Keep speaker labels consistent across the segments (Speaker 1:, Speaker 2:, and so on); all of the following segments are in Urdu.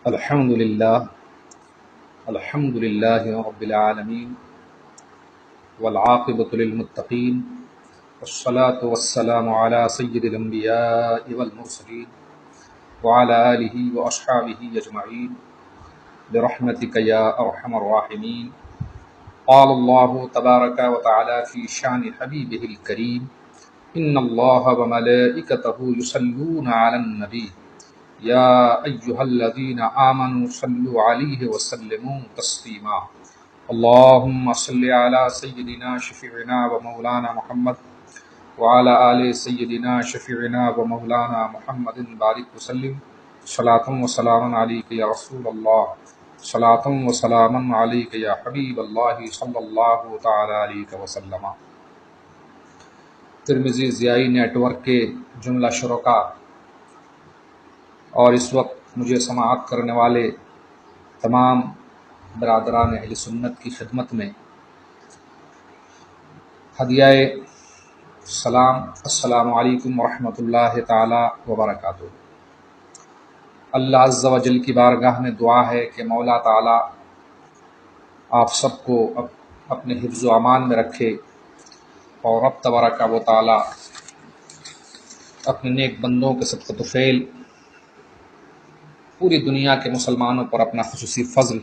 Speaker 1: الحمد للہ رب العالمین والعاقبۃ للمتقین والصلاة والسلام علی سید الانبیاء والمرسلین وعلی آلہ واصحابہ اجمعین برحمتک یا ارحم الراحمین۔ قال اللہ تبارک وتعالی فی شان حبیبہ الکریم ان اللہ وملائکتہ یصلون علی النبی یا ایہا الذین آمنوا صلوا علیہ وسلموا تسلیما۔ اللہم صل علی سیدنا شفیعنا و مولانا محمد وعلی آل سیدنا شفیعنا و مولانا محمد بارک وسلم۔ صلاۃ و سلام علیک یا رسول اللہ، صلاۃ و سلام علیک یا حبیب اللہ صلی اللہ تعالی علیہ وسلم۔ ترمذی ضیائی نیٹ ورک کے جملہ شرکاء اور اس وقت مجھے سماعت کرنے والے تمام برادران اہل سنت کی خدمت میں ہدیہ سلام، السلام علیکم ورحمۃ اللہ تعالی وبرکاتہ۔ اللہ عز و جل کی بارگاہ میں دعا ہے کہ مولا تعالی آپ سب کو اپنے حفظ و امان میں رکھے اور رب تبارک و تعالی اپنے نیک بندوں کے صدقۃ و فعل پوری دنیا کے مسلمانوں پر اپنا خصوصی فضل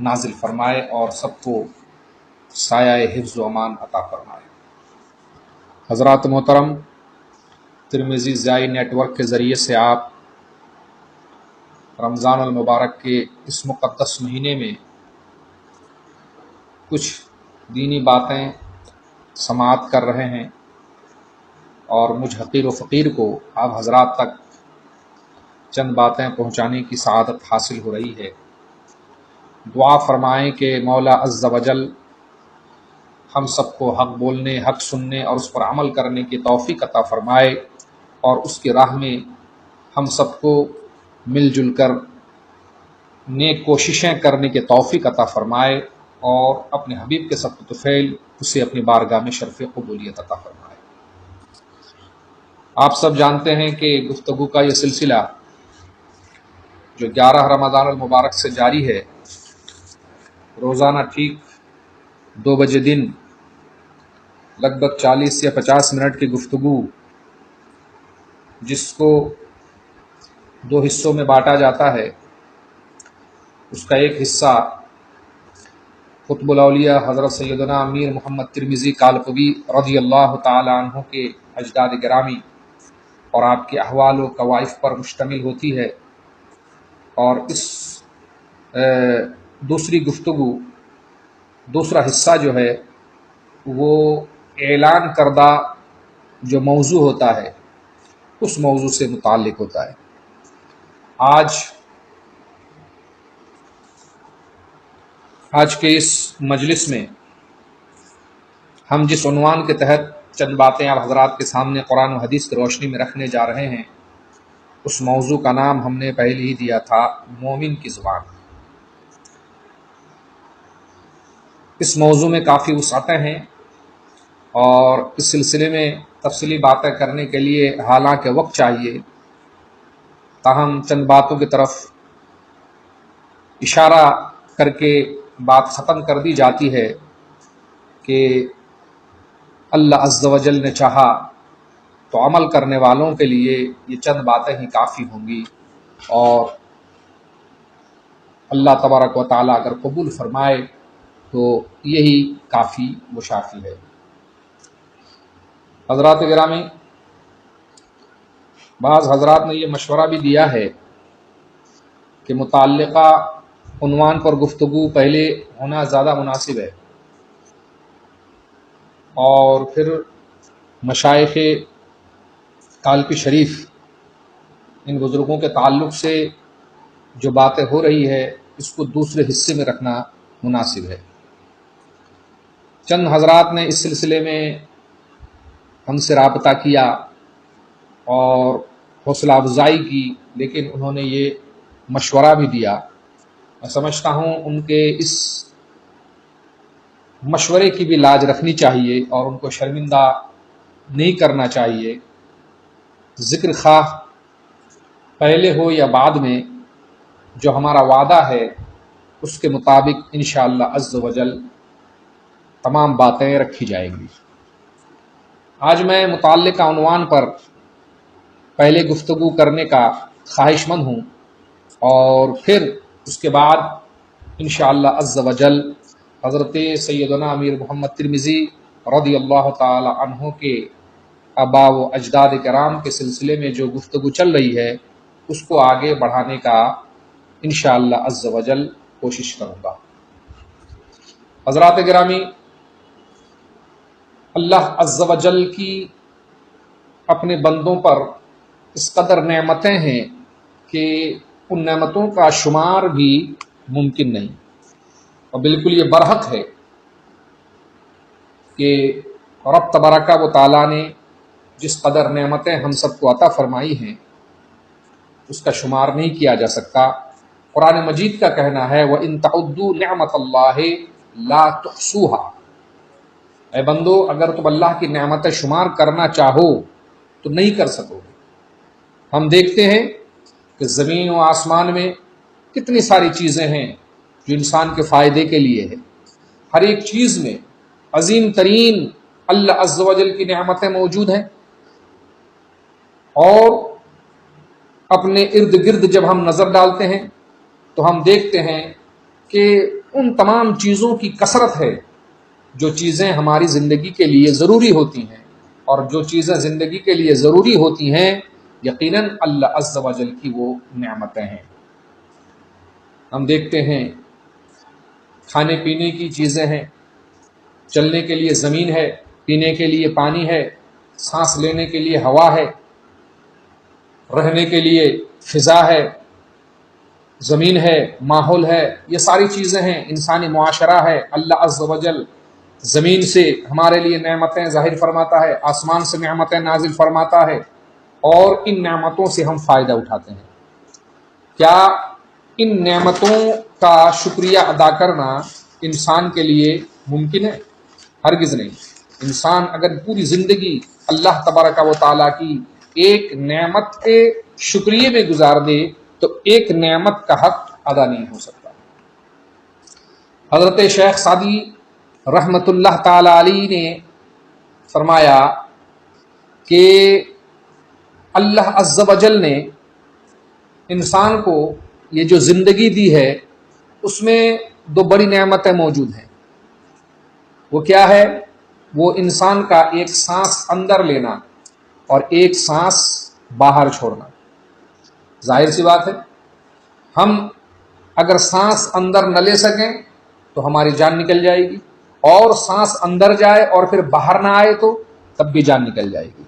Speaker 1: نازل فرمائے اور سب کو سایہ حفظ و امان عطا فرمائے۔ حضرات محترم، ترمذی ضیائی نیٹ ورک کے ذریعے سے آپ رمضان المبارک کے اس مقدس مہینے میں کچھ دینی باتیں سماعت کر رہے ہیں اور مجھ حقیر و فقیر کو آپ حضرات تک چند باتیں پہنچانے کی سعادت حاصل ہو رہی ہے۔ دعا فرمائیں کہ مولا عز و جل ہم سب کو حق بولنے، حق سننے اور اس پر عمل کرنے کی توفیق عطا فرمائے اور اس کی راہ میں ہم سب کو مل جل کر نیک کوششیں کرنے کی توفیق عطا فرمائے اور اپنے حبیب کے صدقۃ فعل اسے اپنی بارگاہ میں شرف قبولیت عطا فرمائے۔ آپ سب جانتے ہیں کہ گفتگو کا یہ سلسلہ جو 11 رمضان المبارک سے جاری ہے، روزانہ ٹھیک 2 بجے دن لگ بھگ 40 یا 50 منٹ کی گفتگو، جس کو 2 حصوں میں بانٹا جاتا ہے۔ اس کا ایک حصہ قطب الاولیاء حضرت سیدنا امیر محمد ترمذی کالپوی رضی اللہ تعالی عنہ کے اجداد گرامی اور آپ کے احوال و کوائف پر مشتمل ہوتی ہے، اور اس دوسری گفتگو، دوسرا حصہ جو ہے وہ اعلان کردہ جو موضوع ہوتا ہے اس موضوع سے متعلق ہوتا ہے۔ آج کے اس مجلس میں ہم جس عنوان کے تحت چند باتیں آپ حضرات کے سامنے قرآن و حدیث کی روشنی میں رکھنے جا رہے ہیں، اس موضوع کا نام ہم نے پہلے ہی دیا تھا، مومن کی زبان۔ اس موضوع میں کافی وسعتیں ہیں اور اس سلسلے میں تفصیلی باتیں کرنے کے لیے حالانکہ وقت چاہیے، تاہم چند باتوں کی طرف اشارہ کر کے بات ختم کر دی جاتی ہے کہ اللہ عز و جل نے چاہا تو عمل کرنے والوں کے لیے یہ چند باتیں ہی کافی ہوں گی، اور اللہ تبارک و تعالیٰ اگر قبول فرمائے تو یہی کافی و شافی ہے۔ حضرات گرامی، بعض حضرات نے یہ مشورہ بھی دیا ہے کہ متعلقہ عنوان پر گفتگو پہلے ہونا زیادہ مناسب ہے، اور پھر مشائخ کالپی شریف ان بزرگوں کے تعلق سے جو باتیں ہو رہی ہے اس کو دوسرے حصے میں رکھنا مناسب ہے۔ چند حضرات نے اس سلسلے میں ہم سے رابطہ کیا اور حوصلہ افزائی کی، لیکن انہوں نے یہ مشورہ بھی دیا۔ میں سمجھتا ہوں ان کے اس مشورے کی بھی لاج رکھنی چاہیے اور ان کو شرمندہ نہیں کرنا چاہیے۔ ذکر خواہ پہلے ہو یا بعد میں، جو ہمارا وعدہ ہے اس کے مطابق انشاءاللہ عز و جل تمام باتیں رکھی جائیں گی۔ آج میں متعلقہ عنوان پر پہلے گفتگو کرنے کا خواہش مند ہوں، اور پھر اس کے بعد انشاءاللہ عز و جل حضرت سیدنا امیر محمد ترمذی رضی اللہ تعالی عنہ کے آباء و اجداد کرام کے سلسلے میں جو گفتگو چل رہی ہے اس کو آگے بڑھانے کا انشاءاللہ عز و جل کوشش کروں گا۔ حضرات گرامی، اللہ عز و جل کی اپنے بندوں پر اس قدر نعمتیں ہیں کہ ان نعمتوں کا شمار بھی ممکن نہیں، اور بالکل یہ برحق ہے کہ رب تبارک و تعالیٰ نے جس قدر نعمتیں ہم سب کو عطا فرمائی ہیں اس کا شمار نہیں کیا جا سکتا۔ قرآن مجید کا کہنا ہے وَإِن تَعُدُّوا نِعْمَتَ اللَّهِ لَا تُحْصُوهَا، اے بندو اگر تم اللہ کی نعمتیں شمار کرنا چاہو تو نہیں کر سکو گے۔ ہم دیکھتے ہیں کہ زمین و آسمان میں کتنی ساری چیزیں ہیں جو انسان کے فائدے کے لیے ہے۔ ہر ایک چیز میں عظیم ترین اللہ عز و جل کی نعمتیں موجود ہیں، اور اپنے ارد گرد جب ہم نظر ڈالتے ہیں تو ہم دیکھتے ہیں کہ ان تمام چیزوں کی کثرت ہے جو چیزیں ہماری زندگی کے لیے ضروری ہوتی ہیں، اور جو چیزیں زندگی کے لیے ضروری ہوتی ہیں یقیناً اللہ عز و جل کی وہ نعمتیں ہیں۔ ہم دیکھتے ہیں کھانے پینے کی چیزیں ہیں، چلنے کے لیے زمین ہے، پینے کے لیے پانی ہے، سانس لینے کے لیے ہوا ہے، رہنے کے لیے فضا ہے، زمین ہے، ماحول ہے، یہ ساری چیزیں ہیں، انسانی معاشرہ ہے۔ اللہ عز و جل زمین سے ہمارے لیے نعمتیں ظاہر فرماتا ہے، آسمان سے نعمتیں نازل فرماتا ہے، اور ان نعمتوں سے ہم فائدہ اٹھاتے ہیں۔ کیا ان نعمتوں کا شکریہ ادا کرنا انسان کے لیے ممکن ہے؟ ہرگز نہیں۔ انسان اگر پوری زندگی اللہ تبارک و تعالیٰ کی ایک نعمت کے شکریہ میں گزار دے تو ایک نعمت کا حق ادا نہیں ہو سکتا۔ حضرت شیخ سعدی رحمت اللہ تعالی علیہ نے فرمایا کہ اللہ عز و جل نے انسان کو یہ جو زندگی دی ہے اس میں دو بڑی نعمتیں موجود ہیں۔ وہ کیا ہے؟ وہ انسان کا ایک سانس اندر لینا اور ایک سانس باہر چھوڑنا۔ ظاہر سی بات ہے، ہم اگر سانس اندر نہ لے سکیں تو ہماری جان نکل جائے گی، اور سانس اندر جائے اور پھر باہر نہ آئے تو تب بھی جان نکل جائے گی۔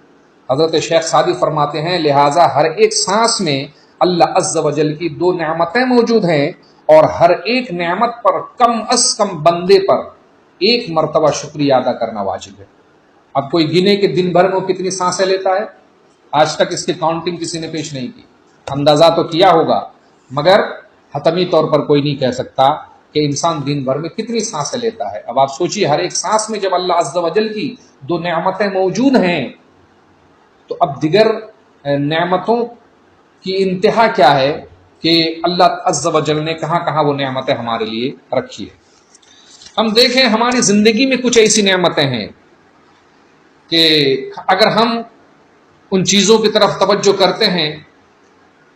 Speaker 1: حضرت شیخ سعدی فرماتے ہیں لہٰذا ہر ایک سانس میں اللہ عز و جل کی دو نعمتیں موجود ہیں، اور ہر ایک نعمت پر کم از کم بندے پر ایک مرتبہ شکریہ ادا کرنا واجب ہے۔ اب کوئی گنے کہ دن بھر میں وہ کتنی سانسیں لیتا ہے؟ آج تک اس کی کاؤنٹنگ کسی نے پیش نہیں کی، اندازہ تو کیا ہوگا مگر حتمی طور پر کوئی نہیں کہہ سکتا کہ انسان دن بھر میں کتنی سانسیں لیتا ہے۔ اب آپ سوچئے ہر ایک سانس میں جب اللہ عز و جل کی دو نعمتیں موجود ہیں تو اب دیگر نعمتوں کی انتہا کیا ہے کہ اللہ عز و جل نے کہاں کہاں وہ نعمتیں ہمارے لیے رکھی ہے۔ ہم دیکھیں ہماری زندگی میں کچھ ایسی نعمتیں ہیں کہ اگر ہم ان چیزوں کی طرف توجہ کرتے ہیں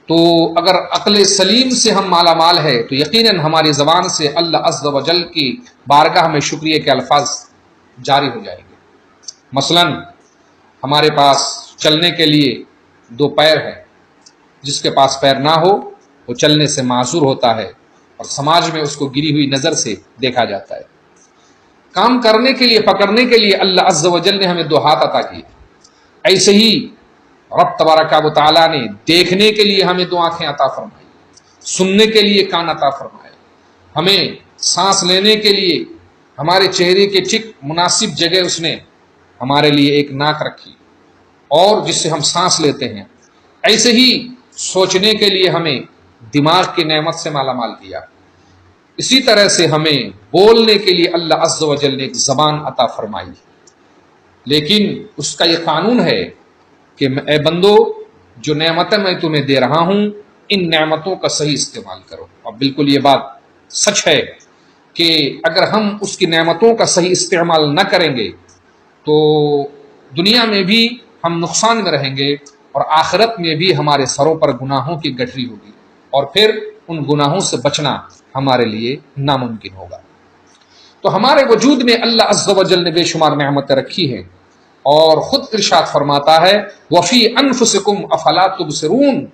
Speaker 1: تو اگر عقل سلیم سے ہم مالا مال ہے تو یقیناً ہماری زبان سے اللہ عز و جل کی بارگاہ میں شکریہ کے الفاظ جاری ہو جائیں گے۔ مثلاً ہمارے پاس چلنے کے لیے دو پیر ہیں، جس کے پاس پیر نہ ہو وہ چلنے سے معذور ہوتا ہے، اور سماج میں اس کو گری ہوئی نظر سے دیکھا جاتا ہے۔ کام کرنے کے لیے، پکڑنے کے لیے اللہ عز و جل نے ہمیں دو ہاتھ عطا کیے۔ ایسے ہی رب تبارک و تعالیٰ نے دیکھنے کے لیے ہمیں دو آنکھیں عطا فرمائی، سننے کے لیے کان عطا فرمائے، ہمیں سانس لینے کے لیے ہمارے چہرے کے ٹھیک مناسب جگہ اس نے ہمارے لیے ایک ناک رکھی اور جس سے ہم سانس لیتے ہیں۔ ایسے ہی سوچنے کے لیے ہمیں دماغ کی نعمت سے مالا مال کیا۔ اسی طرح سے ہمیں بولنے کے لیے اللہ عز و جل نے ایک زبان عطا فرمائی، لیکن اس کا یہ قانون ہے کہ اے بندو جو نعمتیں میں تمہیں دے رہا ہوں ان نعمتوں کا صحیح استعمال کرو. اور بالکل یہ بات سچ ہے کہ اگر ہم اس کی نعمتوں کا صحیح استعمال نہ کریں گے تو دنیا میں بھی ہم نقصان میں رہیں گے اور آخرت میں بھی ہمارے سروں پر گناہوں کی گٹھری ہوگی اور پھر ان گناہوں سے بچنا ہمارے لیے ناممکن ہوگا. تو ہمارے وجود میں اللہ عز و جل نے بے شمار نعمتیں رکھی ہیں اور خود ارشاد فرماتا ہے وفی انفسکم افلا تبصرون،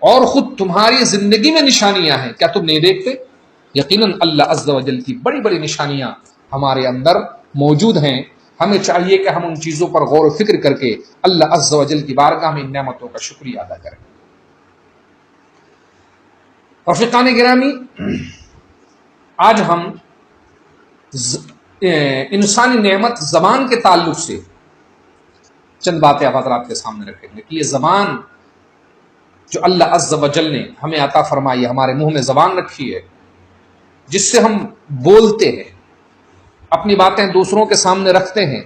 Speaker 1: اور خود تمہاری زندگی میں نشانیاں ہیں، کیا تم نہیں دیکھتے؟ یقیناً اللہ عز و جل کی بڑی بڑی نشانیاں ہمارے اندر موجود ہیں. ہمیں چاہیے کہ ہم ان چیزوں پر غور و فکر کر کے اللہ عز و جل کی بارگاہ میں ان نعمتوں کا شکریہ ادا کریں. رفیقان گرامی، آج ہم انسانی نعمت زبان کے تعلق سے چند باتیں آپ حضرات کے سامنے رکھیں گے کہ یہ زبان جو اللہ عز و جل نے ہمیں عطا فرمائی، ہمارے منہ میں زبان رکھی ہے جس سے ہم بولتے ہیں، اپنی باتیں دوسروں کے سامنے رکھتے ہیں،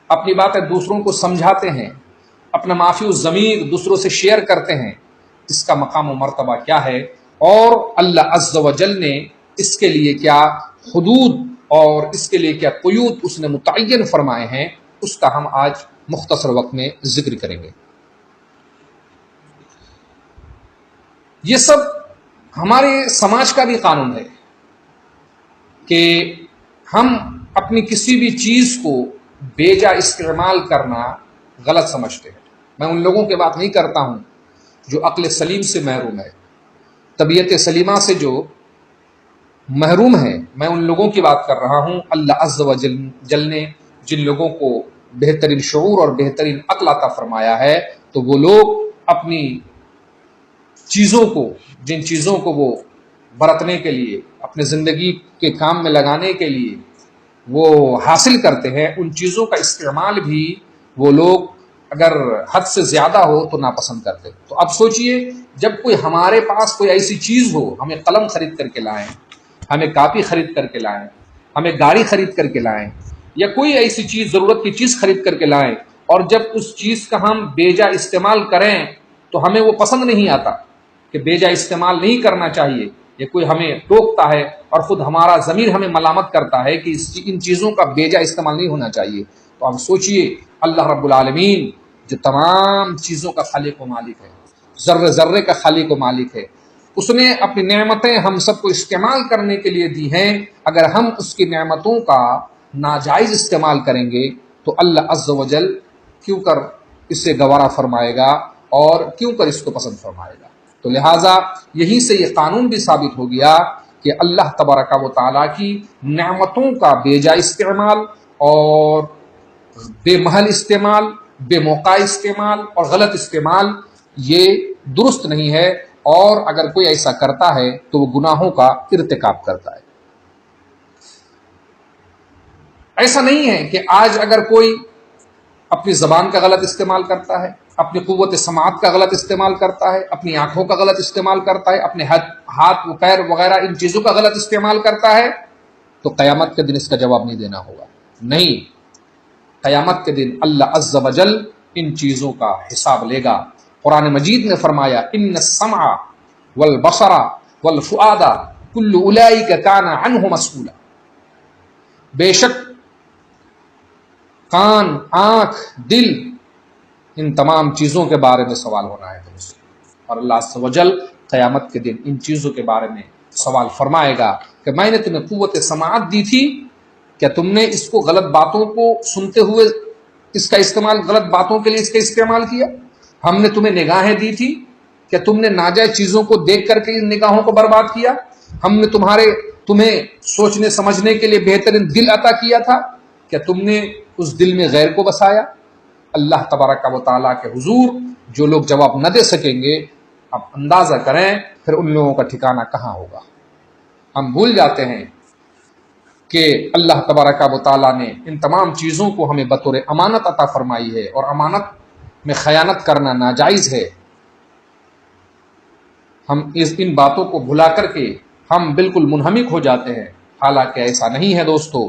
Speaker 1: اپنی باتیں دوسروں کو سمجھاتے ہیں، اپنا معافی الضمیر دوسروں سے شیئر کرتے ہیں. اس کا مقام و مرتبہ کیا ہے اور اللہ عز و جل نے اس کے لیے کیا حدود اور اس کے لیے کیا قیود اس نے متعین فرمائے ہیں، اس کا ہم آج مختصر وقت میں ذکر کریں گے. یہ سب ہمارے سماج کا بھی قانون ہے کہ ہم اپنی کسی بھی چیز کو بے جا استعمال کرنا غلط سمجھتے ہیں. میں ان لوگوں کی بات نہیں کرتا ہوں جو عقل سلیم سے محروم ہے، طبیعت سلیمہ سے جو محروم ہے، میں ان لوگوں کی بات کر رہا ہوں. اللہ عز و جل نے جن لوگوں کو بہترین شعور اور بہترین عقل عطا فرمایا ہے تو وہ لوگ اپنی چیزوں کو، جن چیزوں کو وہ برتنے کے لیے، اپنے زندگی کے کام میں لگانے کے لیے وہ حاصل کرتے ہیں، ان چیزوں کا استعمال بھی وہ لوگ اگر حد سے زیادہ ہو تو ناپسند کرتے. تو اب سوچئے جب کوئی ہمارے پاس کوئی ایسی چیز ہو، ہمیں قلم خرید کر کے لائیں، ہمیں کاپی خرید کر کے لائیں، ہمیں گاڑی خرید کر کے لائیں یا کوئی ایسی چیز، ضرورت کی چیز خرید کر کے لائیں، اور جب اس چیز کا ہم بے جا استعمال کریں تو ہمیں وہ پسند نہیں آتا کہ بے جا استعمال نہیں کرنا چاہیے، یا کوئی ہمیں ٹوکتا ہے اور خود ہمارا ضمیر ہمیں ملامت کرتا ہے کہ ان چیزوں کا بے جا استعمال نہیں ہونا چاہیے. تو اب سوچئے اللہ رب العالمین جو تمام چیزوں کا خالق و مالک ہے، ذرے ذرے کا خالق و مالک ہے، اس نے اپنی نعمتیں ہم سب کو استعمال کرنے کے لیے دی ہیں. اگر ہم اس کی نعمتوں کا ناجائز استعمال کریں گے تو اللہ عز و جل کیوں کر اسے گوارا فرمائے گا اور کیوں کر اس کو پسند فرمائے گا. تو لہٰذا یہیں سے یہ قانون بھی ثابت ہو گیا کہ اللہ تبارک و تعالیٰ کی نعمتوں کا بے جا استعمال اور بے محل استعمال، بے موقع استعمال اور غلط استعمال یہ درست نہیں ہے، اور اگر کوئی ایسا کرتا ہے تو وہ گناہوں کا ارتکاب کرتا ہے. ایسا نہیں ہے کہ آج اگر کوئی اپنی زبان کا غلط استعمال کرتا ہے، اپنی قوت سماعت کا غلط استعمال کرتا ہے، اپنی آنکھوں کا غلط استعمال کرتا ہے، اپنے ہاتھ و پیر وغیرہ ان چیزوں کا غلط استعمال کرتا ہے تو قیامت کے دن اس کا جواب نہیں دینا ہوگا. نہیں، قیامت کے دن اللہ عز و جل ان چیزوں کا حساب لے گا. قرآن مجید نے فرمایا ان السمع والبصر والفؤاد کل اولئک کان عنہ مسئولا، بے شک کان، آنکھ، دل، ان تمام چیزوں کے بارے میں سوال ہونا ہے تم سے، اور اللہ عز و جل قیامت کے دن ان چیزوں کے بارے میں سوال فرمائے گا کہ میں نے تمہیں قوت سماعت دی تھی، کیا تم نے اس کو غلط باتوں کو سنتے ہوئے اس کا استعمال، غلط باتوں کے لیے اس کا استعمال کیا؟ ہم نے تمہیں نگاہیں دی تھی، کیا تم نے ناجائز چیزوں کو دیکھ کر کے ان نگاہوں کو برباد کیا؟ ہم نے تمہیں سوچنے سمجھنے کے لیے بہترین دل عطا کیا تھا، کیا تم نے اس دل میں غیر کو بسایا؟ اللہ تبارک و تعالیٰ کے حضور جو لوگ جواب نہ دے سکیں گے، اب اندازہ کریں پھر ان لوگوں کا ٹھکانہ کہاں ہوگا. ہم بھول جاتے ہیں کہ اللہ تبارک و تعالیٰ نے ان تمام چیزوں کو ہمیں بطور امانت عطا فرمائی ہے، اور امانت میں خیانت کرنا ناجائز ہے. ہم ان باتوں کو بھلا کر کے ہم بالکل منہمک ہو جاتے ہیں، حالانکہ ایسا نہیں ہے دوستو،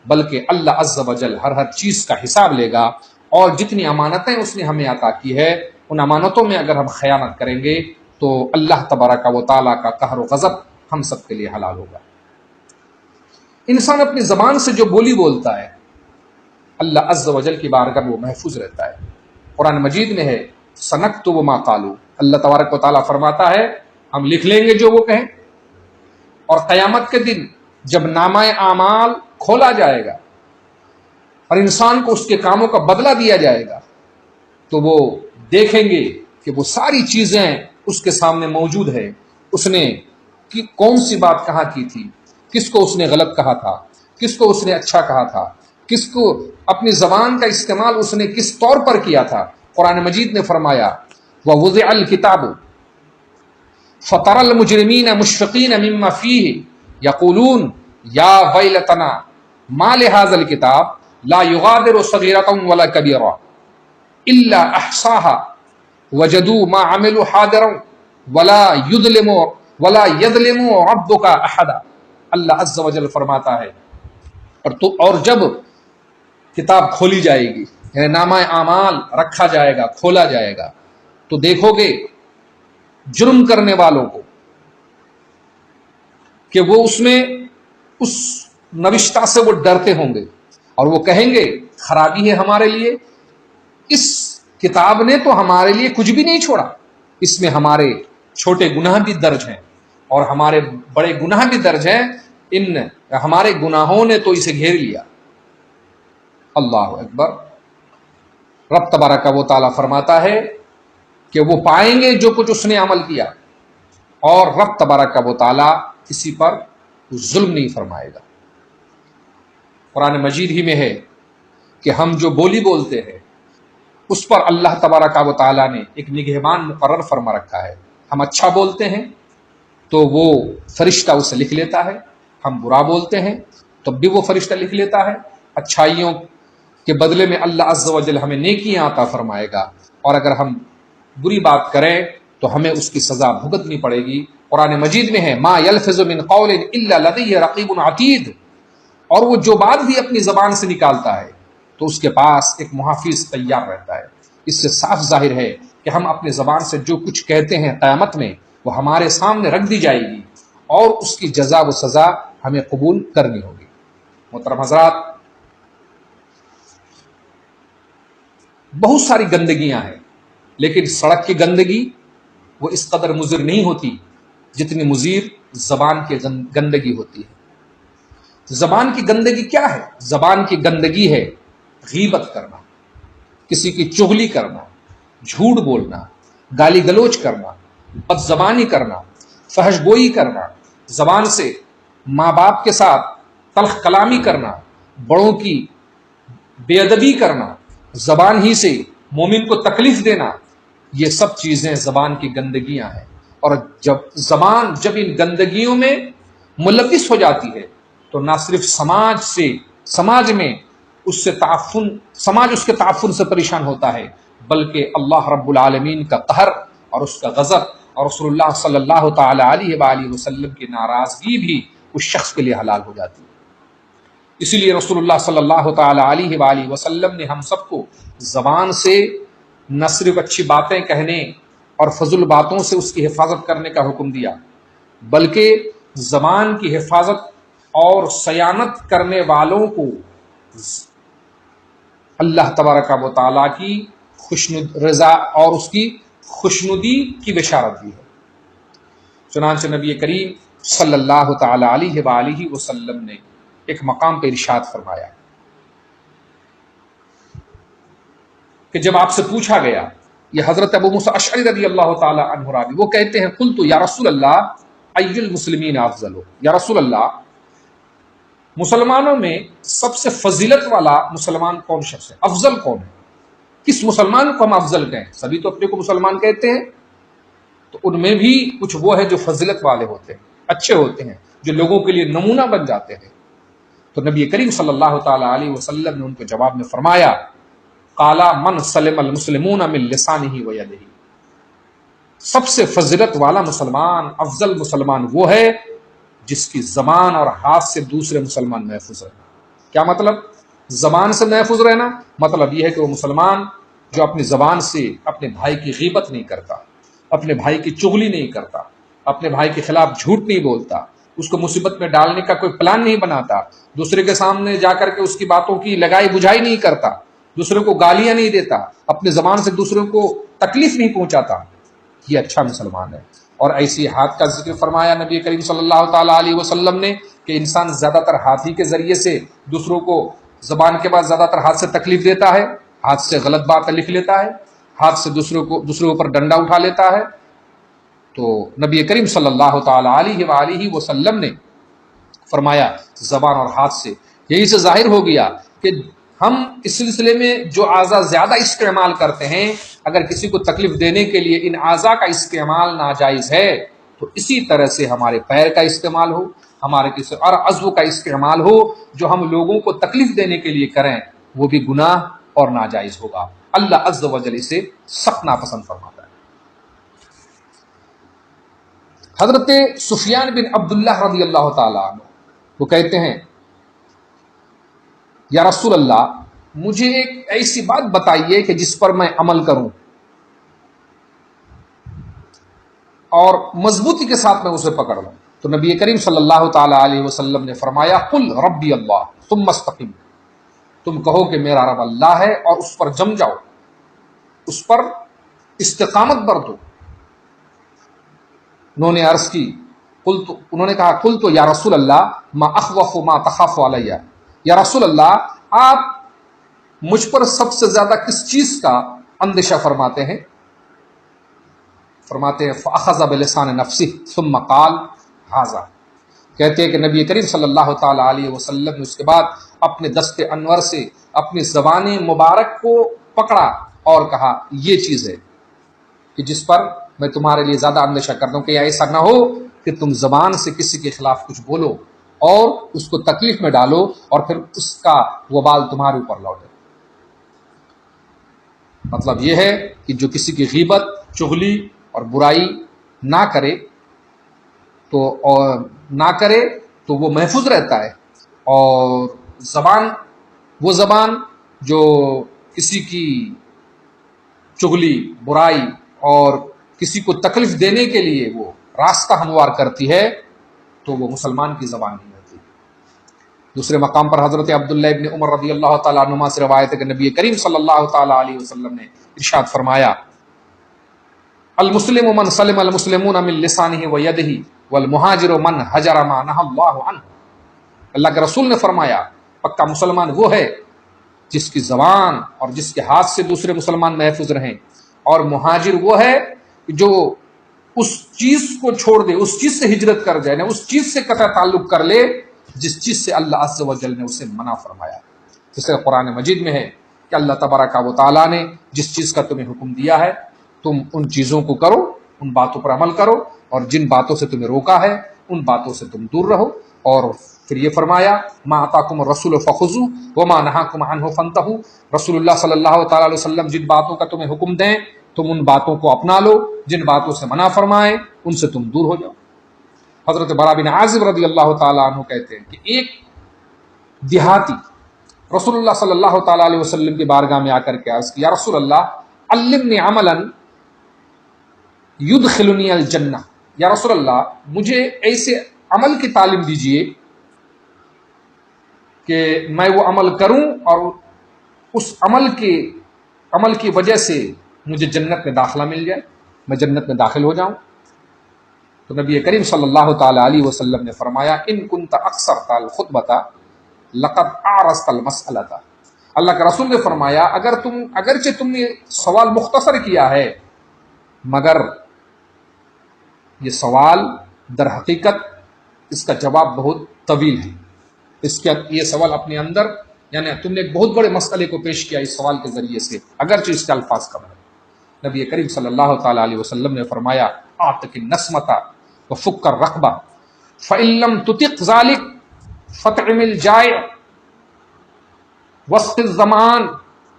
Speaker 1: بلکہ اللہ عز و جل ہر چیز کا حساب لے گا، اور جتنی امانتیں اس نے ہمیں عطا کی ہے ان امانتوں میں اگر ہم خیانت کریں گے تو اللہ تبارک و تعالیٰ کا قہر و غضب ہم سب کے لیے حلال ہوگا۔ انسان اپنی زبان سے جو بولی بولتا ہے اللہ عز و جل کی بارگاہ میں وہ محفوظ رہتا ہے۔ قرآن مجید میں ہے سنکتب ما قالوا، اللہ تبارک و تعالیٰ فرماتا ہے ہم لکھ لیں گے جو وہ کہیں، اور قیامت کے دن جب نامہ اعمال کھولا جائے گا اور انسان کو اس کے کاموں کا بدلہ دیا جائے گا تو وہ دیکھیں گے کہ وہ ساری چیزیں اس کے سامنے موجود ہے، اس نے کون سی بات کہاں کی تھی، کس کو اس نے غلط کہا تھا، کس کو اس نے اچھا کہا تھا، کس کو اپنی زبان کا استعمال اس نے کس طور پر کیا تھا۔ قرآن مجید نے فرمایا وَوُضِعَ الْكِتَابُ فَتَرَى الْمُجْرِمِينَ مُشْفِقِينَ مِمَّا فِيهِ يَقُولُونَ يَا وَيْلَتَنَا مَا لِهَذَا الْكِتَابِ لَا يُغَادِرُ صَغِيرَةً وَلَا كَبِيرَةً إِلَّا أَحْصَاهَا وَوَجَدُوا مَا عَمِلُوا حَاضِرًا وَلَا يَظْلِمُ رَبُّكَ أَحَدًا۔ اللہ عز و جل فرماتا ہے اور جب کتاب کھولی جائے گی، یعنی نامہ اعمال رکھا جائے گا، کھولا جائے گا، تو دیکھو گے جرم کرنے والوں کو کہ وہ اس میں اس نوشتہ سے وہ ڈرتے ہوں گے اور وہ کہیں گے خرابی ہے ہمارے لیے، اس کتاب نے تو ہمارے لیے کچھ بھی نہیں چھوڑا، اس میں ہمارے چھوٹے گناہ بھی درج ہیں اور ہمارے بڑے گناہ بھی درج ہیں، ان ہمارے گناہوں نے تو اسے گھیر لیا۔ اللہ اکبر۔ رب تبارک و تعالیٰ فرماتا ہے کہ وہ پائیں گے جو کچھ اس نے عمل کیا، اور رب تبارک و تعالیٰ کسی پر ظلم نہیں فرمائے گا۔ قرآن مجید ہی میں ہے کہ ہم جو بولی بولتے ہیں اس پر اللہ تبارک و تعالیٰ نے ایک نگہبان مقرر فرما رکھا ہے۔ ہم اچھا بولتے ہیں تو وہ فرشتہ اسے لکھ لیتا ہے، ہم برا بولتے ہیں تب بھی وہ فرشتہ لکھ لیتا ہے۔ اچھائیوں کے بدلے میں اللہ عز و جل ہمیں نیکیاں عطا فرمائے گا، اور اگر ہم بری بات کریں تو ہمیں اس کی سزا بھگتنی پڑے گی۔ قرآن مجید میں ہے ما یلفظ من قول الا لدیہ رقیب عتید، اور وہ جو بات بھی اپنی زبان سے نکالتا ہے تو اس کے پاس ایک محافظ تیار رہتا ہے۔ اس سے صاف ظاہر ہے کہ ہم اپنی زبان سے جو کچھ کہتے ہیں قیامت میں وہ ہمارے سامنے رکھ دی جائے گی اور اس کی جزا و سزا ہمیں قبول کرنی ہوگی۔ محترم حضرات، بہت ساری گندگیاں ہیں، لیکن سڑک کی گندگی وہ اس قدر مضر نہیں ہوتی جتنی مضر زبان کی گندگی ہوتی ہے۔ زبان کی گندگی کیا ہے؟ زبان کی گندگی ہے غیبت کرنا، کسی کی چغلی کرنا، جھوٹ بولنا، گالی گلوچ کرنا، بد زبانی کرنا، فحش گوئی کرنا، زبان سے ماں باپ کے ساتھ تلخ کلامی کرنا، بڑوں کی بے ادبی کرنا، زبان ہی سے مومن کو تکلیف دینا، یہ سب چیزیں زبان کی گندگیاں ہیں۔ اور جب زبان ان گندگیوں میں ملوث ہو جاتی ہے تو نہ صرف سماج میں سماج اس کے تعفن سے پریشان ہوتا ہے، بلکہ اللہ رب العالمین کا قہر اور اس کا غضب اور رسول اللہ صلی اللہ تعالی علیہ وآلہ وسلم کی ناراضگی بھی اس شخص کے لیے حلال ہو جاتی ہے۔ اسی لیے رسول اللہ صلی اللہ تعالی علیہ وآلہ وسلم نے ہم سب کو زبان سے نہ صرف اچھی باتیں کہنے اور فضول باتوں سے اس کی حفاظت کرنے کا حکم دیا، بلکہ زبان کی حفاظت اور صیانت کرنے والوں کو اللہ تبارک و تعالیٰ کی رضا اور اس کی خوشنودی کی بشارت دی ہے۔ چنانچہ نبی کریم صلی اللہ تعالی علیہ وآلہ وسلم نے ایک مقام پہ ارشاد فرمایا کہ جب آپ سے پوچھا گیا، یہ حضرت ابو موسیٰ اشعری رضی اللہ تعالی عنہ راوی، وہ کہتے ہیں قلت یا رسول اللہ ای المسلمین افضل، یا رسول اللہ مسلمانوں میں سب سے فضیلت والا مسلمان کون شخص ہے، افضل کون ہے، کس مسلمان کو ہم افضل کہیں؟ سبھی تو اپنے کو مسلمان کہتے ہیں، تو ان میں بھی کچھ وہ ہے جو فضیلت والے ہوتے ہیں، اچھے ہوتے ہیں، جو لوگوں کے لیے نمونہ بن جاتے ہیں۔ تو نبی کریم صلی اللہ تعالی علیہ وسلم نے ان کو جواب میں فرمایا قالا من سلم المسلمون من لسانہ و یدہ، سب سے فضیلت والا مسلمان، افضل مسلمان وہ ہے جس کی زبان اور ہاتھ سے دوسرے مسلمان محفوظ رہنا۔ کیا مطلب؟ زبان سے محفوظ رہنا مطلب یہ ہے کہ وہ مسلمان جو اپنی زبان سے اپنے بھائی کی غیبت نہیں کرتا، اپنے بھائی کی چغلی نہیں کرتا، اپنے بھائی کے خلاف جھوٹ نہیں بولتا، اس کو مصیبت میں ڈالنے کا کوئی پلان نہیں بناتا، دوسرے کے سامنے جا کر کے اس کی باتوں کی لگائی بجھائی نہیں کرتا، دوسرے کو گالیاں نہیں دیتا، اپنے زبان سے دوسروں کو تکلیف نہیں پہنچاتا، یہ اچھا مسلمان ہے۔ اور ایسی ہاتھ کا ذکر فرمایا نبی کریم صلی اللہ تعالی علیہ وسلم نے کہ انسان زیادہ تر ہاتھ ہی کے ذریعے سے دوسروں کو زبان کے بعد زیادہ تر ہاتھ سے تکلیف دیتا ہے، ہاتھ سے غلط بات لکھ لیتا ہے، ہاتھ سے دوسروں پر ڈنڈا اٹھا لیتا ہے۔ تو نبی کریم صلی اللہ تعالی علیہ وآلہ وسلم نے فرمایا زبان اور ہاتھ سے یہی سے ظاہر ہو گیا کہ ہم اس سلسلے میں جو اعضاء زیادہ استعمال کرتے ہیں، اگر کسی کو تکلیف دینے کے لیے ان اعضاء کا استعمال ناجائز ہے تو اسی طرح سے ہمارے پیر کا استعمال ہو، ہمارے کسی اور عضو کا استعمال ہو جو ہم لوگوں کو تکلیف دینے کے لیے کریں، وہ بھی گناہ اور ناجائز ہوگا۔ اللہ عز و جل اسے سخت ناپسند فرماتا ہے۔ حضرت سفیان بن عبداللہ رضی اللہ تعالیٰ عنہ وہ کہتے ہیں یا رسول اللہ مجھے ایک ایسی بات بتائیے کہ جس پر میں عمل کروں اور مضبوطی کے ساتھ میں اسے پکڑ لوں۔ تو نبی کریم صلی اللہ تعالی علیہ وسلم نے فرمایا قل ربی اللہ ثم استقم، تم کہو کہ میرا رب اللہ ہے اور اس پر جم جاؤ، اس پر استقامت برتو۔ انہوں نے عرض کی انہوں نے کہا قلت یا رسول اللہ ما اخوف ما تخاف علیہ، یا رسول اللہ آپ مجھ پر سب سے زیادہ کس چیز کا اندیشہ فرماتے ہیں؟ فاخذ بلسان نفسه ثم قال ھذا، کہتے ہیں کہ نبی کریم صلی اللہ تعالی علیہ وسلم نے اس کے بعد اپنے دست انور سے اپنی زبان مبارک کو پکڑا اور کہا یہ چیز ہے کہ جس پر میں تمہارے لیے زیادہ اندیشہ کرتا ہوں کہ ایسا نہ ہو کہ تم زبان سے کسی کے خلاف کچھ بولو اور اس کو تکلیف میں ڈالو اور پھر اس کا وبال تمہارے اوپر لوٹے۔ مطلب یہ ہے کہ جو کسی کی غیبت، چغلی اور برائی نہ کرے تو وہ محفوظ رہتا ہے، اور زبان جو کسی کی چغلی، برائی اور کسی کو تکلیف دینے کے لیے وہ راستہ ہموار کرتی ہے تو وہ مسلمان کی زبان نہیں ہوتی۔ دوسرے مقام پر حضرت عبداللہ ابن عمر رضی اللہ تعالیٰ عنہما سے روایت ہے کہ نبی کریم صلی اللہ تعالیٰ علیہ وسلم نے ارشاد فرمایا المسلم من سلم المسلمون من لسانه ويده والمهاجر من هجر ما نهى الله عنه۔ اللہ کے رسول نے فرمایا پکا مسلمان وہ ہے جس کی زبان اور جس کے ہاتھ سے دوسرے مسلمان محفوظ رہیں، اور مہاجر وہ ہے جو اس چیز کو چھوڑ دے، اس چیز سے ہجرت کر جائے، اس چیز سے قطع تعلق کر لے جس چیز سے اللہ عز و جل نے اسے منع فرمایا۔ جسے قرآن مجید میں ہے کہ اللہ تبارک و تعالیٰ نے جس چیز کا تمہیں حکم دیا ہے تم ان چیزوں کو کرو، ان باتوں پر عمل کرو، اور جن باتوں سے تمہیں روکا ہے ان باتوں سے تم دور رہو۔ اور پھر یہ فرمایا ما آتاکم الرسول فخذوہ وما نہاکم عنہ فانتہوا، رسول اللہ صلی اللہ تعالی علیہ وسلم جن باتوں کا تمہیں حکم دیں تم ان باتوں کو اپنا لو، جن باتوں سے منع فرمائیں ان سے تم دور ہو جاؤ۔ حضرت براء بن عازب رضی اللہ تعالیٰ عنہ کہتے ہیں کہ ایک دیہاتی رسول اللہ صلی اللہ تعالیٰ علیہ وسلم کی بارگاہ میں آ کر کے عرض کی یا رسول اللہ علمنی عملا یدخلنی الجنہ، یا رسول اللہ مجھے ایسے عمل کی تعلیم دیجئے کہ میں وہ عمل کروں اور اس عمل کی وجہ سے مجھے جنت میں داخلہ مل جائے، میں جنت میں داخل ہو جاؤں۔ تو نبی کریم صلی اللہ تعالی علیہ وسلم نے فرمایا ان کنت اکثرت الخطبۃ لقد اعرضت المسألۃ، اللہ کے رسول نے فرمایا اگرچہ تم نے سوال مختصر کیا ہے مگر یہ سوال در حقیقت اس کا جواب بہت طویل ہے، یہ سوال اپنے اندر یعنی تم نے ایک بہت بڑے مسئلے کو پیش کیا اس سوال کے ذریعے سے، اگرچہ اس کے الفاظ کم ہے۔ نبی کریم صلی اللہ تعالی علیہ وسلم نے فرمایا اعتق النسمۃ وفک الرقبہ فإن لم تطق ذلك فاطعم الجائع واسق الظمآن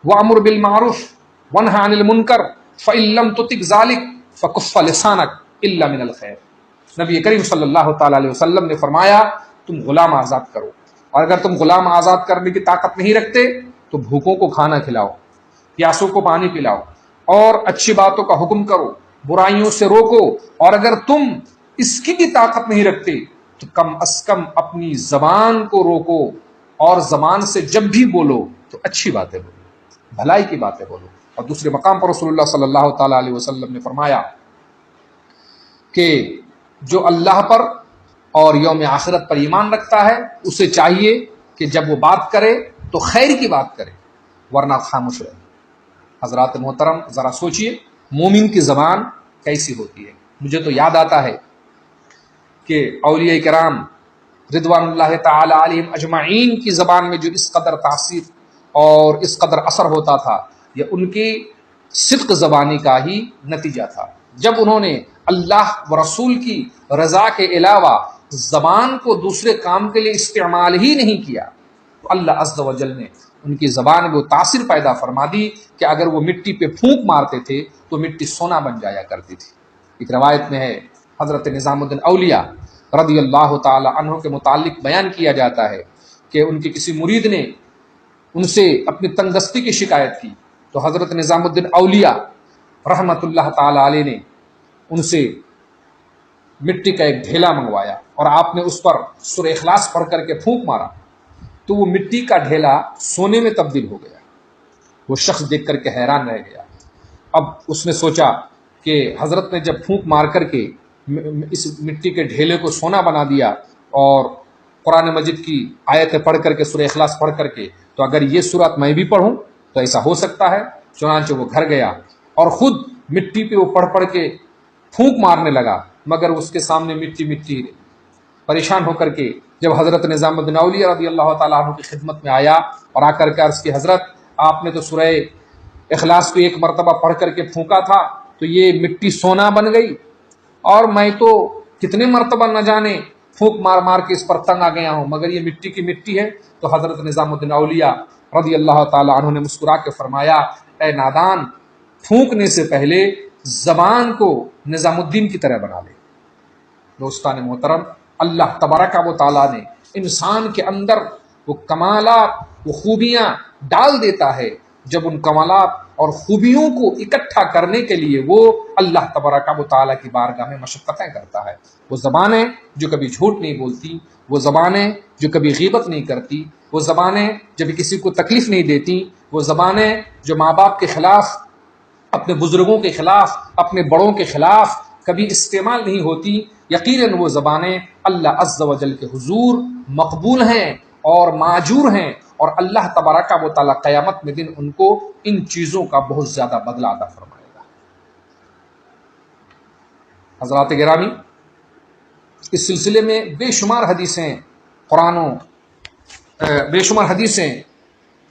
Speaker 1: وامر بالمعروف وانہ عن المنکر فإن لم تطق ذلك فکف لسانک الا من الخیر۔ نبی کریم صلی اللہ تعالی علیہ وسلم نے فرمایا تم غلام آزاد کرو، اور اگر تم غلام آزاد کرنے کی طاقت نہیں رکھتے تو بھوکوں کو کھانا کھلاؤ، پیاسوں کو پانی پلاؤ، اور اچھی باتوں کا حکم کرو برائیوں سے روکو، اور اگر تم اس کی بھی طاقت نہیں رکھتے تو کم از کم اپنی زبان کو روکو، اور زبان سے جب بھی بولو تو اچھی باتیں بولو، بھلائی کی باتیں بولو۔ اور دوسرے مقام پر رسول اللہ صلی اللہ تعالی علیہ وسلم نے فرمایا کہ جو اللہ پر اور یوم آخرت پر ایمان رکھتا ہے اسے چاہیے کہ جب وہ بات کرے تو خیر کی بات کرے، ورنہ خاموش رہے۔ حضرات محترم، ذرا سوچئے مومن کی زبان کیسی ہوتی ہے۔ مجھے تو یاد آتا ہے کہ اولیاء کرام رضوان اللہ تعالی علیہم اجمعین کی زبان میں جو اس قدر تاثیر اور اس قدر اثر ہوتا تھا، یہ ان کی صدق زبانی کا ہی نتیجہ تھا۔ جب انہوں نے اللہ و رسول کی رضا کے علاوہ زبان کو دوسرے کام کے لیے استعمال ہی نہیں کیا تو اللہ عز و جل نے ان کی زبان میں وہ تاثیر پیدا فرما دی کہ اگر وہ مٹی پہ پھونک مارتے تھے تو مٹی سونا بن جایا کرتی تھی۔ ایک روایت میں ہے، حضرت نظام الدین اولیاء رضی اللہ تعالی عنہ کے متعلق بیان کیا جاتا ہے کہ ان کے کسی مرید نے ان سے اپنی تنگ دستی کی شکایت کی تو حضرت نظام الدین اولیاء رحمت اللہ تعالی علیہ نے ان سے مٹی کا ایک ڈھیلا منگوایا اور آپ نے اس پر سورہ اخلاص پڑھ کر کے پھونک مارا تو وہ مٹی کا ڈھیلا سونے میں تبدیل ہو گیا۔ وہ شخص دیکھ کر کے حیران رہ گیا۔ اب اس نے سوچا کہ حضرت نے جب پھونک مار کر کے اس مٹی کے ڈھیلے کو سونا بنا دیا اور قرآن مجید کی آیتیں پڑھ کر کے سورہ اخلاص پڑھ کر کے، تو اگر یہ سورت میں بھی پڑھوں تو ایسا ہو سکتا ہے۔ چنانچہ وہ گھر گیا اور خود مٹی پہ وہ پڑھ کے پھونک مارنے لگا، مگر اس کے سامنے مٹی پریشان ہو کر کے جب حضرت نظام الدین اولیاء رضی اللہ تعالیٰ عنہ کی خدمت میں آیا اور آ کر کے عرض کی، حضرت آپ نے تو سورہ اخلاص کو ایک مرتبہ پڑھ کر کے پھونکا تھا تو یہ مٹی سونا بن گئی، اور میں تو کتنے مرتبہ نہ جانے پھونک مار مار کے اس پر تنگ آ گیا ہوں، مگر یہ مٹی کی مٹی ہے۔ تو حضرت نظام الدین اولیاء رضی اللہ تعالیٰ عنہ نے مسکرا کے فرمایا، اے نادان، پھونکنے سے پہلے زبان کو نظام الدین کی طرح بنا لے۔ دوستان محترم، اللہ تبارک و تعالیٰ نے انسان کے اندر وہ کمالات، وہ خوبیاں ڈال دیتا ہے، جب ان کمالات اور خوبیوں کو اکٹھا کرنے کے لیے وہ اللہ تبارک و تعالیٰ کی بارگاہ میں مشقتیں کرتا ہے۔ وہ زبانیں جو کبھی جھوٹ نہیں بولتی، وہ زبانیں جو کبھی غیبت نہیں کرتی، وہ زبانیں جب کسی کو تکلیف نہیں دیتی، وہ زبانیں جو ماں باپ کے خلاف، اپنے بزرگوں کے خلاف، اپنے بڑوں کے خلاف کبھی استعمال نہیں ہوتی، یقیناً وہ زبانیں اللہ عز و جل کے حضور مقبول ہیں اور ماجور ہیں، اور اللہ تبارک و تعالیٰ قیامت میں دن ان کو ان چیزوں کا بہت زیادہ بدلہ عطا فرمائے گا۔ حضرات گرامی، اس سلسلے میں بے شمار حدیثیں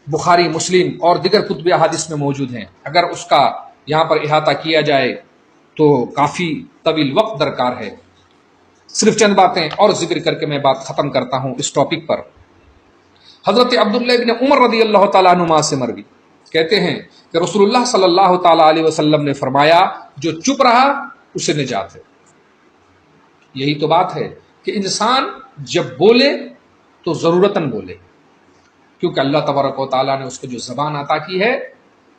Speaker 1: بخاری، مسلم اور دیگر کتب احادیث میں موجود ہیں۔ اگر اس کا یہاں پر احاطہ کیا جائے تو کافی طویل وقت درکار ہے۔ صرف چند باتیں اور ذکر کر کے میں بات ختم کرتا ہوں اس ٹاپک پر۔ حضرت عبداللہ ابن عمر رضی اللہ تعالیٰ عنہما سے مروی کہتے ہیں کہ رسول اللہ صلی اللہ تعالیٰ علیہ وسلم نے فرمایا، جو چپ رہا اسے نجات ہے۔ یہی تو بات ہے کہ انسان جب بولے تو ضرورتاً بولے، کیونکہ اللہ تبارک و تعالیٰ نے اس کو جو زبان عطا کی ہے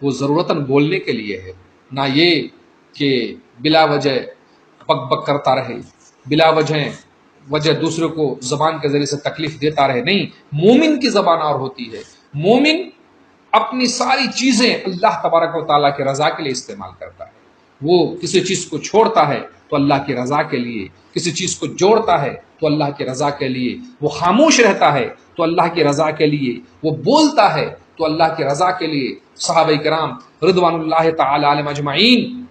Speaker 1: وہ ضرورتاً بولنے کے لیے ہے، نہ یہ کہ بلا وجہ بک بک کرتا رہے، بلا وجہ دوسرے کو زبان کے ذریعے سے تکلیف دیتا رہے۔ نہیں، مومن کی زبان اور ہوتی ہے۔ مومن اپنی ساری چیزیں اللہ تبارک و تعالیٰ کی رضا کے لیے استعمال کرتا ہے۔ وہ کسی چیز کو چھوڑتا ہے تو اللہ کی رضا کے لیے، کسی چیز کو جوڑتا ہے تو اللہ کی رضا کے لیے، وہ خاموش رہتا ہے تو اللہ کی رضا کے لیے، وہ بولتا ہے تو اللہ کی رضا کے لیے۔ صحابہ کرام رضوان اللہ تعالی علیہم اجمعین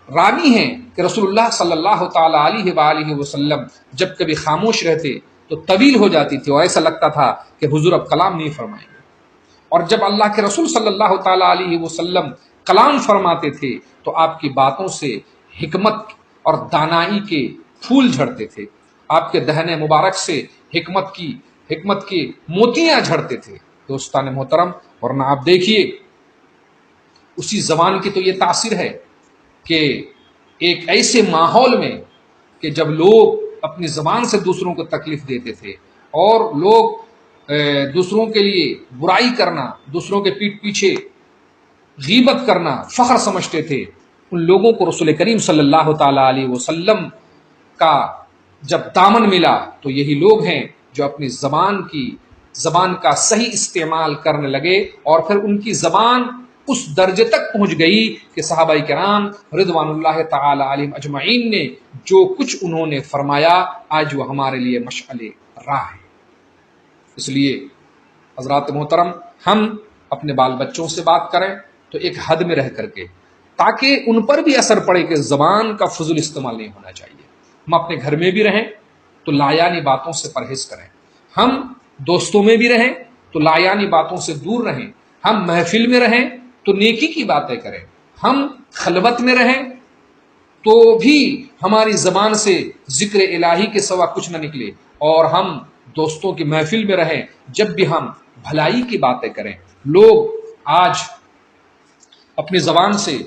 Speaker 1: راوی ہیں کہ رسول اللہ صلی اللہ تعالی علیہ وآلہ وسلم جب کبھی خاموش رہتے تو طویل ہو جاتی تھی اور ایسا لگتا تھا کہ حضور اب کلام نہیں فرمائیں گے، اور جب اللہ کے رسول صلی اللہ تعالی علیہ وسلم کلام فرماتے تھے تو آپ کی باتوں سے حکمت اور دانائی کے پھول جھڑتے تھے، آپ کے دہن مبارک سے حکمت کے موتیاں جھڑتے تھے۔ دوستان محترم، ورنہ آپ دیکھیے اسی زبان کی تو یہ تاثیر ہے کہ ایک ایسے ماحول میں کہ جب لوگ اپنی زبان سے دوسروں کو تکلیف دیتے تھے اور لوگ دوسروں کے لیے برائی کرنا، دوسروں کے پیٹھ پیچھے غیبت کرنا فخر سمجھتے تھے، ان لوگوں کو رسول کریم صلی اللہ تعالی علیہ وسلم کا جب دامن ملا تو یہی لوگ ہیں جو اپنی زبان کا صحیح استعمال کرنے لگے، اور پھر ان کی زبان اس درجے تک پہنچ گئی کہ صحابہ کرام رضوان اللہ تعالی علیہم اجمعین نے جو کچھ انہوں نے فرمایا آج وہ ہمارے لیے مشعل راہ ہے۔ اس لیے حضرات محترم، ہم اپنے بال بچوں سے بات کریں تو ایک حد میں رہ کر کے، تاکہ ان پر بھی اثر پڑے کہ زبان کا فضول استعمال نہیں ہونا چاہیے۔ ہم اپنے گھر میں بھی رہیں تو لایانی باتوں سے پرہیز کریں، ہم دوستوں میں بھی رہیں تو لایانی باتوں سے دور رہیں، ہم محفل میں رہیں تو نیکی کی باتیں کریں، ہم خلوت میں رہیں تو بھی ہماری زبان سے ذکر الہی کے سوا کچھ نہ نکلے، اور ہم دوستوں کی محفل میں رہیں جب بھی ہم بھلائی کی باتیں کریں۔ لوگ آج اپنی زبان سے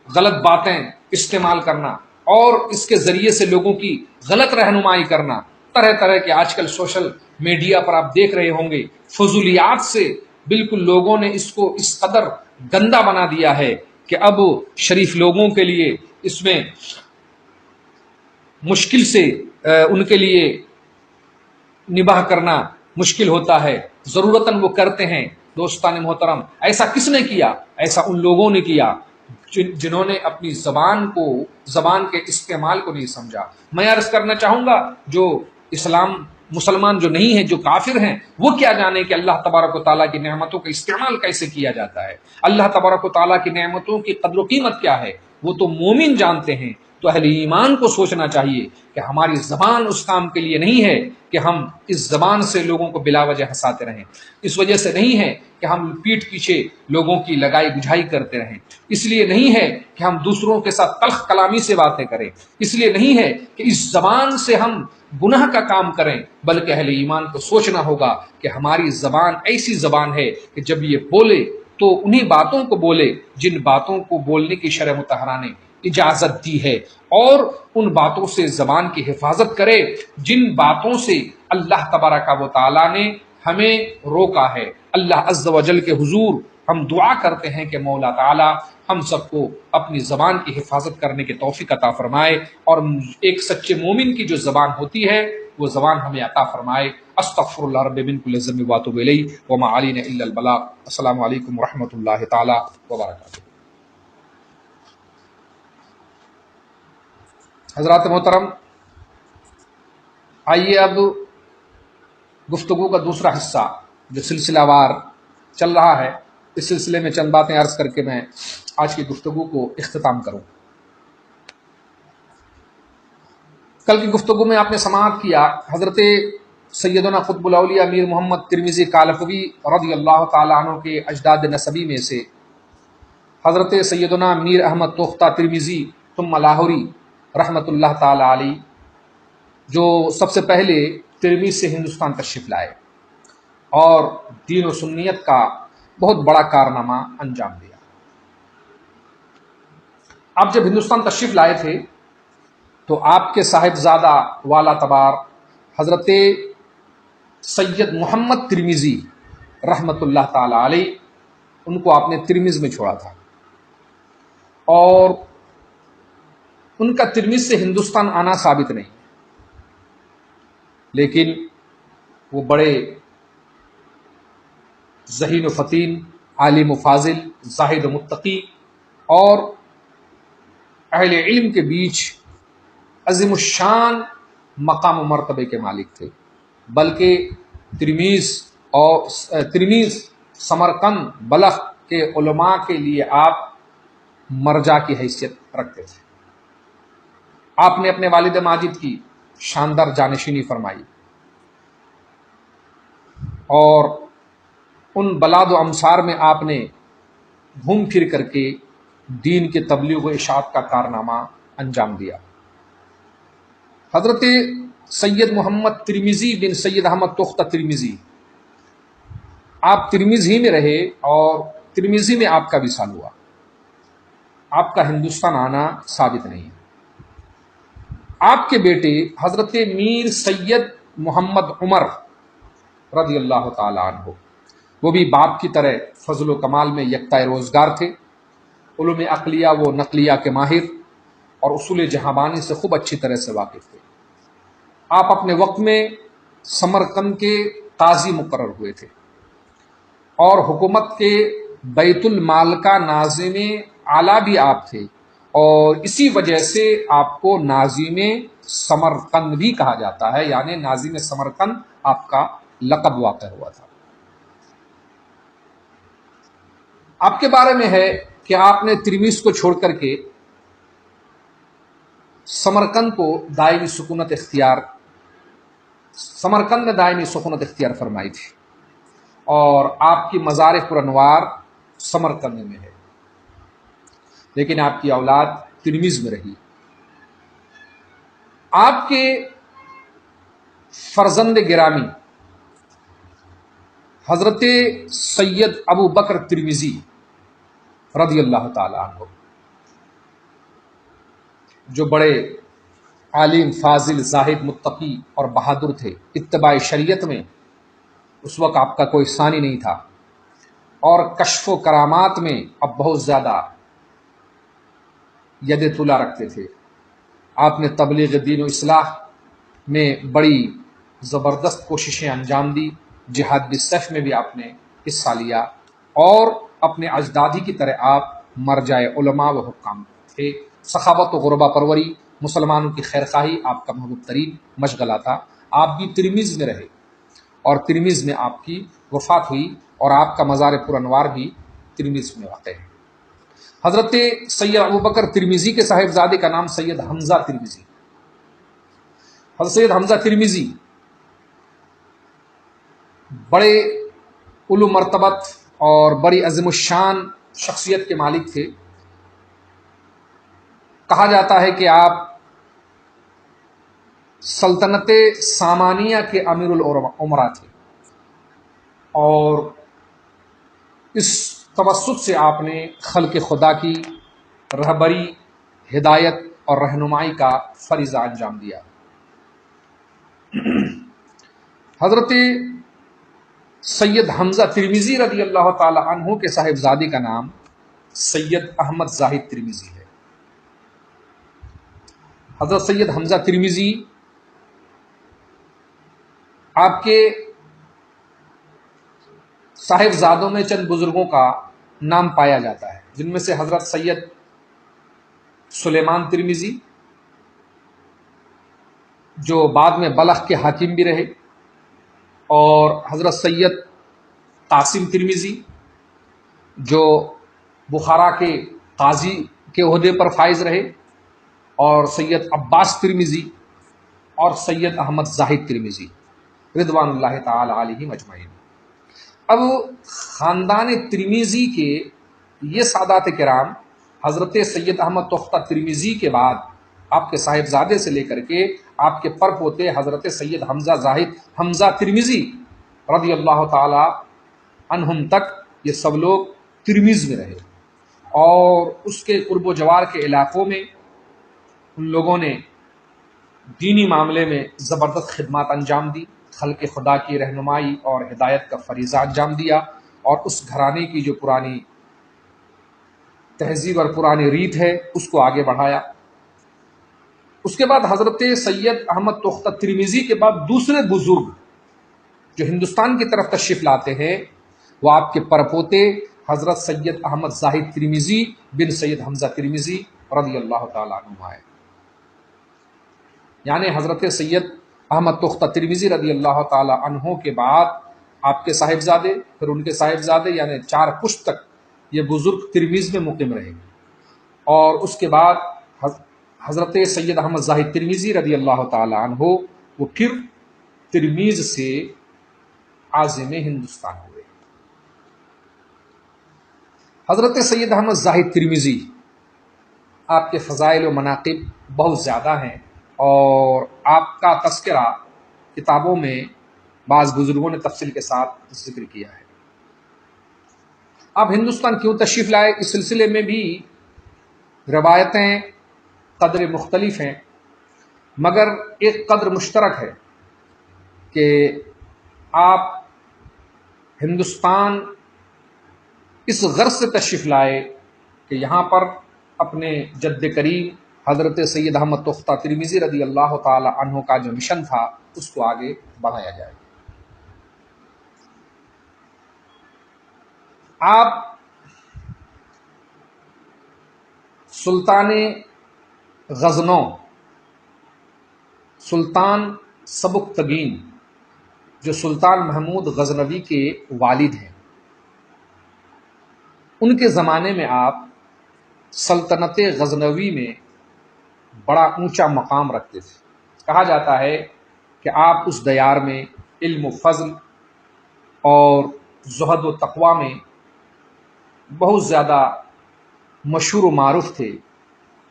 Speaker 1: غلط باتیں استعمال کرنا اور اس کے ذریعے سے لوگوں کی غلط رہنمائی کرنا، طرح طرح کے آج کل سوشل میڈیا پر آپ دیکھ رہے ہوں گے، فضولیات سے بالکل لوگوں نے اس کو اس قدر گندا بنا دیا ہے کہ اب شریف لوگوں کے لیے اس میں مشکل سے ان کے لیے نباہ کرنا مشکل ہوتا ہے، ضرورتاً وہ کرتے ہیں۔ دوستان محترم، ایسا کس نے کیا؟ ایسا ان لوگوں نے کیا جنہوں نے اپنی زبان کے استعمال کو نہیں سمجھا۔ میں عرض کرنا چاہوں گا، جو مسلمان جو نہیں ہیں، جو کافر ہیں، وہ کیا جانے کہ اللہ تبارک و تعالیٰ کی نعمتوں کا استعمال کیسے کیا جاتا ہے، اللہ تبارک و تعالیٰ کی نعمتوں کی قدر و قیمت کیا ہے، وہ تو مومن جانتے ہیں۔ تو اہل ایمان کو سوچنا چاہیے کہ ہماری زبان اس کام کے لیے نہیں ہے کہ ہم اس زبان سے لوگوں کو بلا وجہ ہنساتے رہیں، اس وجہ سے نہیں ہے کہ ہم پیٹھ پیچھے لوگوں کی لگائی بجھائی کرتے رہیں، اس لیے نہیں ہے کہ ہم دوسروں کے ساتھ تلخ کلامی سے باتیں کریں، اس لیے نہیں ہے کہ اس زبان سے ہم گناہ کا کام کریں، بلکہ اہل ایمان کو سوچنا ہوگا کہ ہماری زبان ایسی زبان ہے کہ جب یہ بولے تو انہی باتوں کو بولے جن باتوں کو بولنے کی شرع مطہرہ نے اجازت دی ہے، اور ان باتوں سے زبان کی حفاظت کرے جن باتوں سے اللہ تبارک و تعالی نے ہمیں روکا ہے۔ اللہ عز و جل کے حضور ہم دعا کرتے ہیں کہ مولا تعالی ہم سب کو اپنی زبان کی حفاظت کرنے کی توفیق عطا فرمائے، اور ایک سچے مومن کی جو زبان ہوتی ہے وہ زبان ہمیں عطا فرمائے۔ استغفر اللہ رب من کل ذنب واتوب الیہ وما علینا الا البلاغ۔ السلام علیکم ورحمۃ اللہ تعالی وبرکاتہ۔ حضرات محترم، آئیے اب گفتگو کا دوسرا حصہ جو سلسلہ وار چل رہا ہے، اس سلسلے میں چند باتیں عرض کر کے میں آج کی گفتگو کو اختتام کروں۔ کل کی گفتگو میں آپ نے سماعت کیا حضرت سیدنا قطب الاولیاء میر محمد ترمذی کالکوی رضی اللہ تعالیٰ عنہ کے اجداد نسبی میں سے حضرت سیدنا میر احمد توختہ ترمذی ثم لاہوری رحمۃ اللہ تعالی علیہ، جو سب سے پہلے ترمذ سے ہندوستان تشریف لائے اور دین و سنیت کا بہت بڑا کارنامہ انجام دیا۔ آپ جب ہندوستان تشریف لائے تھے تو آپ کے صاحبزادہ والا تبار حضرت سید محمد ترمذی رحمۃ اللہ تعالی علیہ، ان کو آپ نے ترمذ میں چھوڑا تھا، اور ان کا ترمذ سے ہندوستان آنا ثابت نہیں، لیکن وہ بڑے ذہین و فطین، عالم و فاضل، زاہد و متقی اور اہل علم کے بیچ عظیم الشان مقام و مرتبے کے مالک تھے، بلکہ ترمذ سمرقند بلخ کے علماء کے لیے آپ مرجع کی حیثیت رکھتے تھے۔ آپ نے اپنے والد ماجد کی شاندار جانشینی فرمائی، اور ان بلاد و امصار میں آپ نے گھوم پھر کر کے دین کے تبلیغ و اشاعت کا کارنامہ انجام دیا۔ حضرت سید محمد ترمذی بن سید احمد توختہ ترمذی، آپ ترمذ ہی میں رہے اور ترمذی میں آپ کا وصال ہوا، آپ کا ہندوستان آنا ثابت نہیں ہے۔ آپ کے بیٹے حضرت میر سید محمد عمر رضی اللہ تعالی عنہ، وہ بھی باپ کی طرح فضل و کمال میں یکتا روزگار تھے، علوم عقلیہ و نقلیہ کے ماہر اور اصول جہاں سے خوب اچھی طرح سے واقف تھے۔ آپ اپنے وقت میں سمرقند کے قاضی مقرر ہوئے تھے اور حکومت کے بیت المال کا ناظم اعلیٰ بھی آپ تھے، اور اسی وجہ سے آپ کو ناظم سمرقند بھی کہا جاتا ہے، یعنی ناظم سمرقند آپ کا لقب واقع ہوا تھا۔ آپ کے بارے میں ہے کہ آپ نے ترمیز کو چھوڑ کر کے سمرقند میں دائمی سکونت اختیار فرمائی تھی، اور آپ کی مزار پرانوار سمرقند میں ہے، لیکن آپ کی اولاد ترمیز میں رہی۔ آپ کے فرزند گرامی حضرت سید ابو بکر ترمذی رضی اللہ تعالی عنہ، جو بڑے عالم، فاضل، زاہد، متقی اور بہادر تھے، اتباع شریعت میں اس وقت آپ کا کوئی ثانی نہیں تھا، اور کشف و کرامات میں اب بہت زیادہ ید طلا رکھتے تھے۔ آپ نے تبلیغ دین و اصلاح میں بڑی زبردست کوششیں انجام دی، جہاد بالسیف میں بھی آپ نے حصہ لیا، اور اپنے اجدادی کی طرح آپ مرجع علماء و حکام تھے۔ سخاوت و غربا پروری، مسلمانوں کی خیرخواہی آپ کا محبوب ترین مشغلہ تھا۔ آپ بھی ترمیز میں رہے، اور ترمیز میں آپ کی وفات ہوئی، اور آپ کا مزار پرانوار بھی ترمیز میں واقع ہے۔ حضرت سید ابو بکر ترمذی کے صاحبزادے کا نام سید حمزہ ترمذی۔ حضرت سید حمزہ ترمذی بڑے علو مرتبت اور بڑی عظیم الشان شخصیت کے مالک تھے۔ کہا جاتا ہے کہ آپ سلطنت سامانیہ کے امیر الامراء تھے، اور اس توسط سے آپ نے خلق خدا کی رہبری، ہدایت اور رہنمائی کا فریضہ انجام دیا۔ حضرت سید حمزہ ترمذی رضی اللہ تعالی عنہ کے صاحبزادے کا نام سید احمد زاہد ترمذی ہے۔ حضرت سید حمزہ ترمذی آپ کے صاحبزادوں میں چند بزرگوں کا نام پایا جاتا ہے، جن میں سے حضرت سید سلیمان ترمذی، جو بعد میں بلخ کے حاکم بھی رہے، اور حضرت سید قاسم ترمذی، جو بخارا کے قاضی کے عہدے پر فائز رہے، اور سید عباس ترمذی، اور سید احمد زاہد ترمذی رضوان اللہ تعالی علیہم اجمعین۔ اب خاندان ترمذی کے یہ سادات کرام حضرت سید احمد تختہ ترمذی کے بعد آپ کے صاحبزادے سے لے کر کے آپ کے پر پوتے حضرت سید حمزہ زاہد حمزہ ترمذی رضی اللہ تعالی عنہم تک یہ سب لوگ ترمیز میں رہے، اور اس کے قرب و جوار کے علاقوں میں ان لوگوں نے دینی معاملے میں زبردست خدمات انجام دی، خلق خدا کی رہنمائی اور ہدایت کا فریضہ انجام دیا، اور اس گھرانے کی جو پرانی تہذیب اور پرانی ریت ہے اس کو آگے بڑھایا۔ اس کے بعد حضرت سید احمد تختہ ترمذی کے بعد دوسرے بزرگ جو ہندوستان کی طرف تشریف لاتے ہیں وہ آپ کے پرپوتے حضرت سید احمد زاہد ترمذی بن سید حمزہ ترمذی رضی اللہ تعالیٰ عنہ ہے۔ یعنی حضرت سید احمد تختہ ترمذی رضی اللہ تعالیٰ عنہ کے بعد آپ کے صاحبزادے، پھر ان کے صاحبزادے، یعنی 4 پشت تک یہ بزرگ ترمیز میں مقیم رہے، اور اس کے بعد حضرت سید احمد زاہد ترمذی رضی اللہ تعالیٰ عنہ وہ پھر ترمیز سے عازم ہندوستان ہوئے۔ حضرت سید احمد زاہد ترمذی آپ کے فضائل و مناقب بہت زیادہ ہیں، اور آپ کا تذکرہ کتابوں میں بعض بزرگوں نے تفصیل کے ساتھ ذکر کیا ہے۔ آپ ہندوستان کیوں تشریف لائے، اس سلسلے میں بھی روایتیں قدر مختلف ہیں، مگر ایک قدر مشترک ہے کہ آپ ہندوستان اس غرض سے تشریف لائے کہ یہاں پر اپنے جد کریم حضرت سید احمد تختہ ترمذی رضی اللہ تعالی عنہ کا جو مشن تھا اس کو آگے بڑھایا جائے۔ آپ سلطان غزنو، سلطان سبکتگین جو سلطان محمود غزنوی کے والد ہیں، ان کے زمانے میں آپ سلطنت غزنوی میں بڑا اونچا مقام رکھتے تھے۔ کہا جاتا ہے کہ آپ اس دیار میں علم و فضل اور زہد و تقوی میں بہت زیادہ مشہور و معروف تھے۔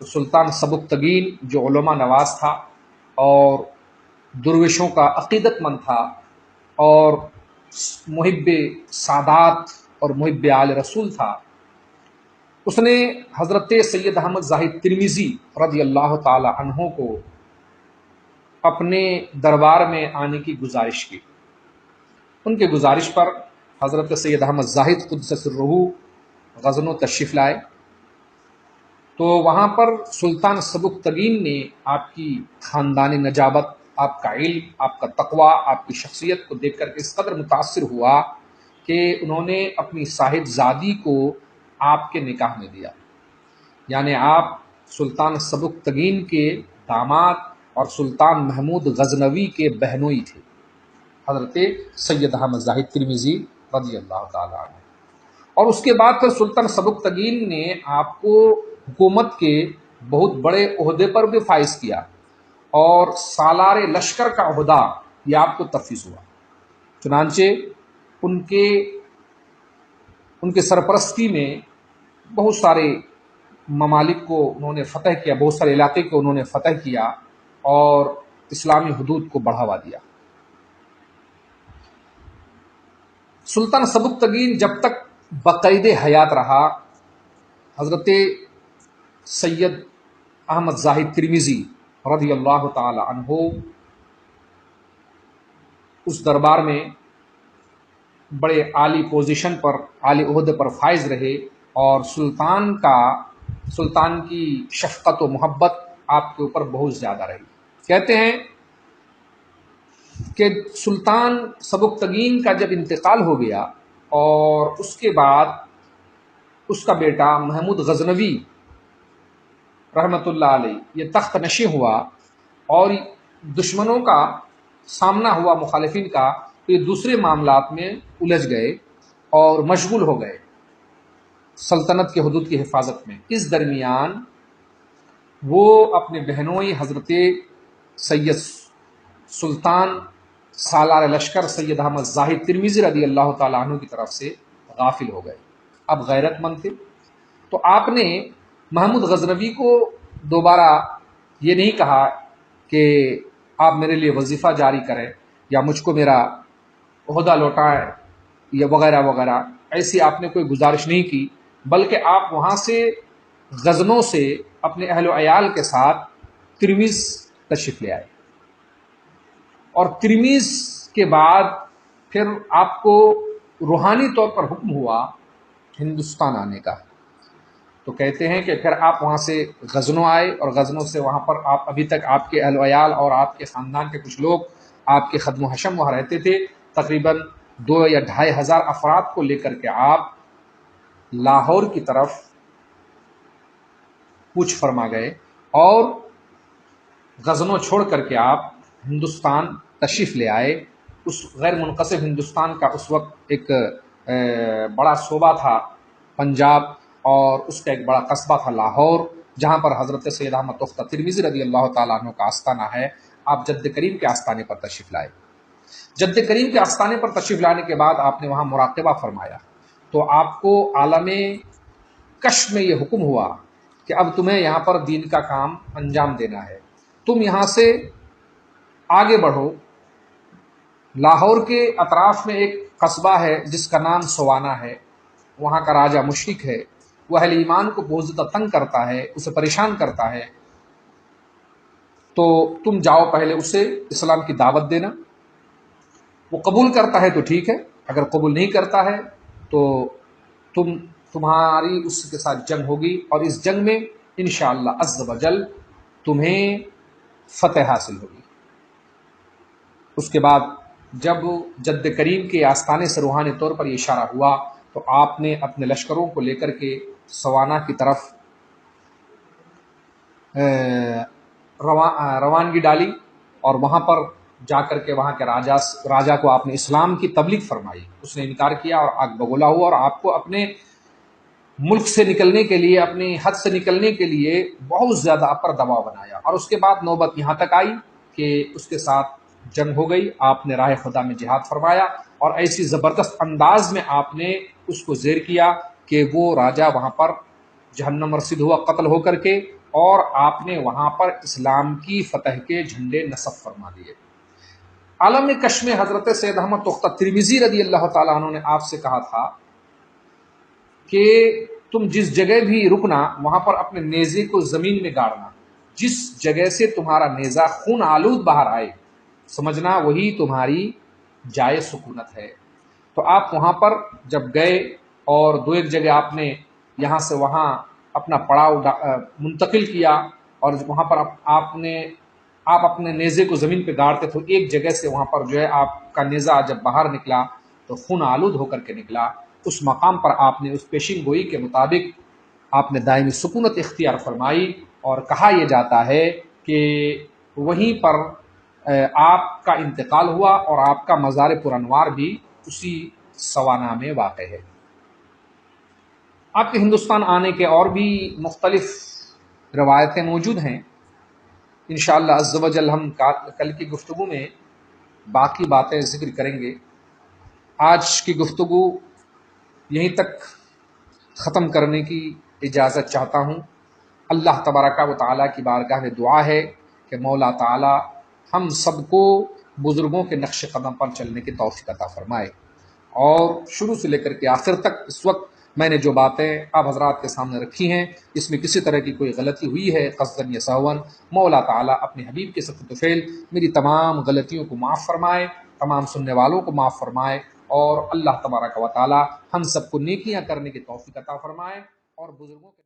Speaker 1: سلطان سبکتگین جو علماء نواز تھا اور درویشوں کا عقیدت مند تھا اور محب سادات اور محب آل رسول تھا، اس نے حضرت سید احمد ظاہر ترمذی رضی اللہ تعالی عنہ کو اپنے دربار میں آنے کی گزارش کی۔ ان کے گزارش پر حضرت سید احمد ظاہر قدس سرہ غزنو تشریف لائے، تو وہاں پر سلطان سبکتگین نے آپ کی خاندانی نجابت، آپ کا علم، آپ کا تقوی، آپ کی شخصیت کو دیکھ کر کے اس قدر متاثر ہوا کہ انہوں نے اپنی صاحب زادی کو آپ کے نکاح میں دیا۔ یعنی آپ سلطان سبکتگین کے داماد اور سلطان محمود غزنوی کے بہنوئی تھے، حضرت سید احمد ظاہر ترمذی رضی اللہ تعالیٰ عنہ۔ اور اس کے بعد پھر سلطان سبکتگین نے آپ کو حکومت کے بہت بڑے عہدے پر بھی فائز کیا اور سالار لشکر کا عہدہ یہ آپ کو تفویض ہوا۔ چنانچہ ان کے سرپرستی میں بہت سارے ممالک کو انہوں نے فتح کیا، بہت سارے علاقے کو انہوں نے فتح کیا اور اسلامی حدود کو بڑھاوا دیا۔ سلطان سبکتگین جب تک بقید حیات رہا، حضرت سید احمد ظاہر ترمذی رضی اللہ تعالی عنہ اس دربار میں بڑے عالی پوزیشن پر، عالی عہدے پر فائز رہے اور سلطان کی شفقت و محبت آپ کے اوپر بہت زیادہ رہی۔ کہتے ہیں کہ سلطان سبکتگین کا جب انتقال ہو گیا اور اس کے بعد اس کا بیٹا محمود غزنوی رحمۃ اللہ علیہ یہ تخت نشین ہوا اور دشمنوں کا سامنا ہوا، مخالفین کا، تو یہ دوسرے معاملات میں الجھ گئے اور مشغول ہو گئے سلطنت کے حدود کی حفاظت میں۔ اس درمیان وہ اپنے بہنوئی حضرت سید سلطان سالار لشکر سید احمد ظاہر ترمذی رضی اللہ تعالیٰ عنہ کی طرف سے غافل ہو گئے۔ اب غیرت مند تھے، تو آپ نے محمود غزنوی کو دوبارہ یہ نہیں کہا کہ آپ میرے لیے وظیفہ جاری کریں یا مجھ کو میرا عہدہ لوٹائیں یا وغیرہ وغیرہ، ایسی آپ نے کوئی گزارش نہیں کی، بلکہ آپ وہاں سے غزنوں سے اپنے اہل و عیال کے ساتھ ترمذ تشریف لے آئے، اور ترمذ کے بعد پھر آپ کو روحانی طور پر حکم ہوا ہندوستان آنے کا۔ تو کہتے ہیں کہ پھر آپ وہاں سے غزنوں آئے اور غزنوں سے وہاں پر آپ ابھی تک آپ کے اہل و عیال اور آپ کے خاندان کے کچھ لوگ آپ کے خدم و حشم وہاں رہتے تھے، تقریباً 2 یا 2.5 ہزار افراد کو لے کر کے آپ لاہور کی طرف کوچ فرما گئے اور غزنوں چھوڑ کر کے آپ ہندوستان تشریف لے آئے۔ اس غیر منقسم ہندوستان کا اس وقت ایک بڑا صوبہ تھا پنجاب، اور اس کا ایک بڑا قصبہ تھا لاہور، جہاں پر حضرت سید احمد تختہ ترمذی رضی اللہ تعالیٰ عنہ کا آستانہ ہے۔ آپ جد کریم کے آستانے پر تشریف لائے۔ جد کریم کے آستانے پر تشریف لانے کے بعد آپ نے وہاں مراقبہ فرمایا، تو آپ کو عالم کشف میں یہ حکم ہوا کہ اب تمہیں یہاں پر دین کا کام انجام دینا ہے، تم یہاں سے آگے بڑھو۔ لاہور کے اطراف میں ایک قصبہ ہے جس کا نام سوانا ہے، وہاں کا راجہ مشرک ہے، وہ اہل ایمان کو بہت زیادہ تنگ کرتا ہے، اسے پریشان کرتا ہے، تو تم جاؤ پہلے اسے اسلام کی دعوت دینا، وہ قبول کرتا ہے تو ٹھیک ہے، اگر قبول نہیں کرتا ہے تو تم تمہاری اس کے ساتھ جنگ ہوگی، اور اس جنگ میں انشاءاللہ عز و جل تمہیں فتح حاصل ہوگی۔ اس کے بعد جب جد کریم کے آستانے سے روحانی طور پر یہ اشارہ ہوا تو آپ نے اپنے لشکروں کو لے کر کے سوانا کی طرف روانگی ڈالی، اور وہاں پر جا کر کے وہاں کے راجا کو آپ نے اسلام کی تبلیغ فرمائی۔ اس نے انکار کیا اور آگ بگولا ہوا، اور آپ کو اپنے ملک سے نکلنے کے لیے، اپنی حد سے نکلنے کے لیے بہت زیادہ آپ پر دباؤ بنایا۔ اور اس کے بعد نوبت یہاں تک آئی کہ اس کے ساتھ جنگ ہو گئی، آپ نے راہ خدا میں جہاد فرمایا، اور ایسی زبردست انداز میں آپ نے اس کو زیر کیا کہ وہ راجا وہاں پر جہنم رسید ہوا قتل ہو کر کے، اور آپ نے وہاں پر اسلام کی فتح کے جھنڈے نصب فرما دیے۔ عالم کش میں حضرت سید احمد تختہ ترمذی رضی اللہ تعالیٰ عنہ نے آپ سے کہا تھا کہ تم جس جگہ بھی رکنا وہاں پر اپنے نیزے کو زمین میں گاڑنا، جس جگہ سے تمہارا نیزہ خون آلود باہر آئے سمجھنا وہی تمہاری جائے سکونت ہے۔ تو آپ وہاں پر جب گئے اور دو ایک جگہ آپ نے یہاں سے وہاں اپنا پڑاؤ منتقل کیا، اور وہاں پر آپ اپنے نیزے کو زمین پہ گاڑتے تو ایک جگہ سے وہاں پر جو ہے آپ کا نیزہ جب باہر نکلا تو خون آلود ہو کر کے نکلا۔ اس مقام پر آپ نے اس پیشین گوئی کے مطابق آپ نے دائمی سکونت اختیار فرمائی، اور کہا یہ جاتا ہے کہ وہیں پر آپ کا انتقال ہوا، اور آپ کا مزار پرانوار بھی اسی سوانا میں واقع ہے۔ آپ کے ہندوستان آنے کے اور بھی مختلف روایتیں موجود ہیں، انشاءاللہ عز و جل ہم کل کی گفتگو میں باقی باتیں ذکر کریں گے۔ آج کی گفتگو یہیں تک ختم کرنے کی اجازت چاہتا ہوں۔ اللہ تبارک و تعالیٰ کی بارگاہ میں دعا ہے کہ مولا تعالیٰ ہم سب کو بزرگوں کے نقش قدم پر چلنے کی توفیق عطا فرمائے، اور شروع سے لے کر کے آخر تک اس وقت میں نے جو باتیں آپ حضرات کے سامنے رکھی ہیں اس میں کسی طرح کی کوئی غلطی ہوئی ہے قصداً یا سہواً، مولا تعالیٰ اپنے حبیب کے صدقۃ فعل میری تمام غلطیوں کو معاف فرمائے، تمام سننے والوں کو معاف فرمائے، اور اللہ تبارک و تعالیٰ ہم سب کو نیکیاں کرنے کی توفیق عطا فرمائے، اور بزرگوں کے